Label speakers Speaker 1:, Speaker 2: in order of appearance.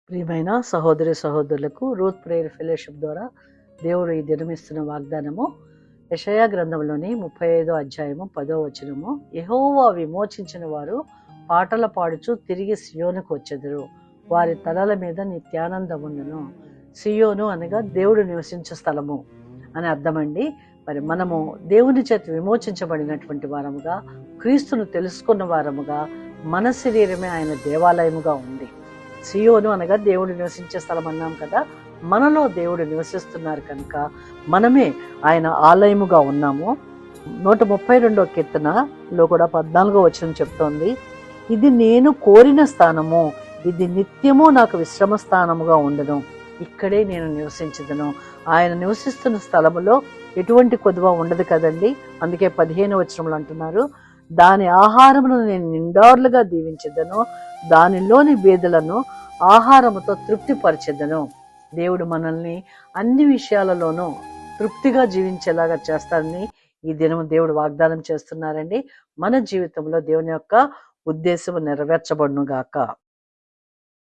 Speaker 1: ప్రియమైన సహోదరి సహోదరులకు రూత్ ప్రేయర్ ఫెలోషిప్ ద్వారా దేవుడు ఈ దినమిస్తున్న వాగ్దానము యెషయా గ్రంథంలోని 35వ అధ్యాయము 10వ వచనము. యెహోవా విమోచించిన వారు పాటల పాడుచు తిరిగి సియోనుకు వచ్చెదరు, వారి తలల మీద నిత్యానందముండును. సియోను అనగా దేవుడు నివసించే స్థలము అని అర్థమండి. మరి మనము దేవుని చేత విమోచించబడినటువంటి వారముగా, క్రీస్తును తెలుసుకున్న వారముగా, మన శరీరమే ఆయన దేవాలయముగా ఉంది. సియోను అనగా దేవుడు నివసించే స్థలం అన్నాం కదా. మనలో దేవుడు నివసిస్తున్నారు కనుక మనమే ఆయన ఆలయముగా ఉన్నాము. 132వ కీర్తనలో కూడా 14వ వచనం చెప్తోంది, ఇది నేను కోరిన స్థానము, ఇది నిత్యము నాకు విశ్రమ స్థానముగా ఉండను, ఇక్కడే నేను నివసించదను. ఆయన నివసిస్తున్న స్థలములో ఎటువంటి కొదువ ఉండదు కదండి. అందుకే 15వ వచనంలో అంటున్నారు, దాని ఆహారమును నేను నిండార్లుగా దీవించెదను, దానిలోని బీదలను ఆహారముతో తృప్తిపరచెదను. దేవుడు మనల్ని అన్ని విషయాలలోనూ తృప్తిగా జీవించేలాగా చేస్తారని ఈ దినం దేవుడు వాగ్దానం చేస్తున్నారండి. మన జీవితంలో దేవుని యొక్క ఉద్దేశం నెరవేర్చబడును గాక.